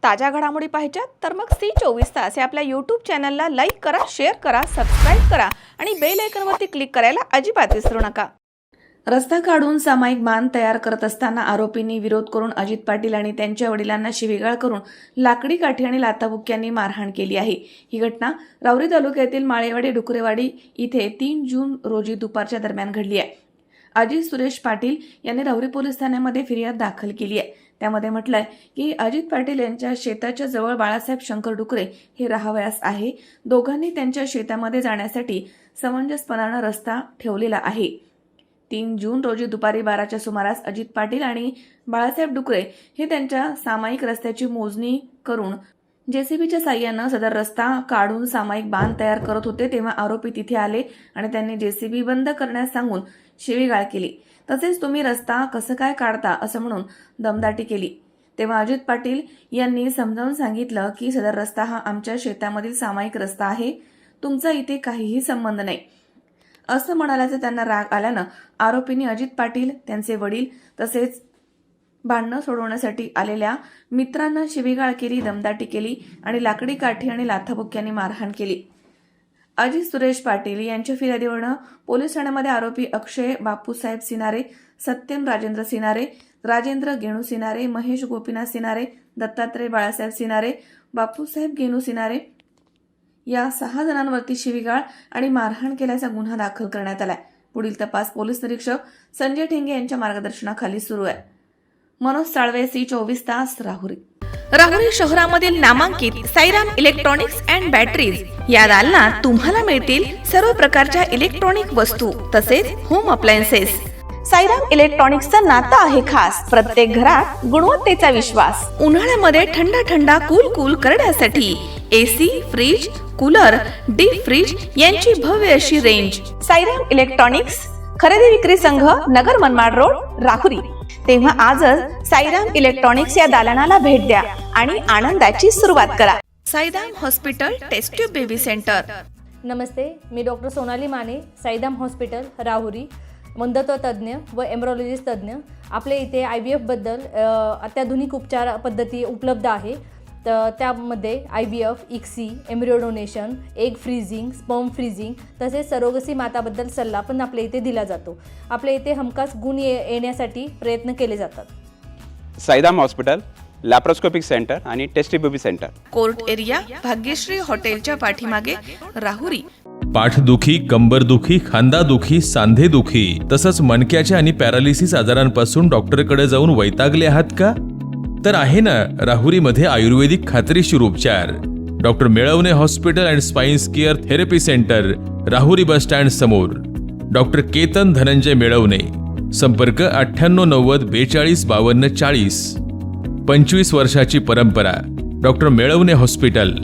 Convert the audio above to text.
ताज्या घडामोडी पाहिजेत तर मग C24 या आपल्या YouTube चॅनलला लाईक करा, शेअर करा, सबस्क्राईब करा आणि बेल आयकॉनवरती क्लिक करायला अजिबात विसरू नका। रस्ता काढून सामायिक बांध तयार करत असताना आरोपींनी विरोध करून अजित पाटील आणि त्यांच्या वडिलांना शिवीगाळ करून लाकडी काठी आणि लाथाबुक्क्यांनी मारहाण केली आहे। ही घटना राहुरी तालुक्यातील माळेवाडी डुकरेवाडी इथे 3 जून रोजी दुपारच्या दरम्यान घडली आहे। अजित सुरेश पाटील यांनी राहुरी पोलीस ठाण्यामध्ये फिर्याद दाखल केली आहे। त्यामध्ये म्हटलंय की अजित पाटील यांच्या शेताच्या जवळ बाळासाहेब शंकर डुकरे हे राहावयास आहे। दोघांनी त्यांच्या शेतामध्ये जाण्यासाठी समंजसपणाने रस्ता ठेवलेला आहे। 3 जून रोजी दुपारी 12च्या सुमारास अजित पाटील आणि बाळासाहेब डुकरे हे त्यांच्या सामायिक रस्त्याची मोजणी करून जेसीबीच्या साहाय्याने सदर रस्ता काढून सामायिक बांध तयार करत होते तेव्हा आरोपी तिथे आले आणि त्यांनी जेसीबी बंद करण्यास सांगून शिवीगाळ केली। तसेच तुम्ही रस्ता कसं काय काढता असं म्हणून दमदाटी केली। तेव्हा अजित पाटील यांनी समजावून सांगितलं की सदर रस्ता हा आमच्या शेतामधील सामायिक रस्ता आहे, तुमचा इथे काहीही संबंध नाही असं म्हणाल्याचं त्यांना राग आल्यानं आरोपींनी अजित पाटील, त्यांचे वडील तसेच भांडणं सोडवण्यासाठी आलेल्या मित्रांना शिवीगाळ केली, दमदाटी केली आणि लाकडी काठी आणि लाथाबुक्क्यांनी मारहाण केली। अजित सुरेश पाटील यांच्या फिर्यादीवरून पोलीस ठाण्यामध्ये आरोपी अक्षय बापूसाहेब सिनारे, सत्यम राजेंद्र सिनारे, राजेंद्र गेणू सिनारे, महेश गोपीनाथ सिनारे, दत्तात्रय बाळासाहेब सिनारे, बापूसाहेब गेणू सिनारे या 6 जणांवरती शिवीगाळ आणि मारहाण केल्याचा गुन्हा दाखल करण्यात आलाय। पुढील तपास पोलीस निरीक्षक संजय ठेंगे यांच्या मार्गदर्शनाखाली सुरू आहे। मनोज साळवे, C24 राहुरी। राहुरी शहरामधील नामांकित साईराम इलेक्ट्रॉनिक्स अँड बॅटरीज या दालनात तुम्हाला मिळतील सर्व प्रकारच्या इलेक्ट्रॉनिक वस्तू तसेच होम अप्लायन्सेस। साईराम इलेक्ट्रॉनिक्सचं नातं आहे खास, प्रत्येक घरात गुणवत्तेचा विश्वास। उन्हाळ्यामध्ये थंड कूल करण्यासाठी AC, fridge, cooler, deep freeze यांची भव्य अशी रेंज। साईराम इलेक्ट्रॉनिक्स खरेदी विक्री संघ, नगर मनमाड रोड, राहुरी। तेव्हा आजच साईराम इलेक्ट्रॉनिक्स या दालनाला भेट द्या आणि आनंदाची सुरुवात करा। Sairam hospital test tube baby centre. नमस्ते, मी डॉक्टर सोनाली माने, साईराम हॉस्पिटल राहुरी, वंध्यत्व तज्ज्ञ व एम्ब्रॉलॉजिस्ट तज्ज्ञ। आपल्या इथे IVF बद्दल अत्याधुनिक उपचार पद्धती उपलब्ध आहे। तर त्यामध्ये IVF, ICSI, embryo donation, egg freezing, sperm freezing तसेच सरोगसी माताबद्दल सल्ला पण आपल्या इथे दिला जातो। आपल्या इथे हमखास गुण येण्यासाठी प्रयत्न केले जातात। साईराम हॉस्पिटल लॅप्रोस्कोपिक सेंटर आणि test baby centre, court area, Bhagyashree हॉटेलच्या पाठीमागे, राहुरी। पाठदुखी, कंबरदुखी, खांदादुखी, सांधेदुखी तसंच मणक्याच्या आणि पॅरालिसिस आजारांपासून डॉक्टरकडे जाऊन वैतागले आहात का? तर आहे ना राहुरीमध्ये आयुर्वेदिक खात्रीशीर उपचार। Doctor Melavane hospital and spines care therapy centre, Rahuri bus stand समोर। डॉक्टर केतन धनंजय मेळवणे, संपर्क 9890 42 52 40। 25 वर्षाची परंपरा, डॉक्टर मेळवणे हॉस्पिटल।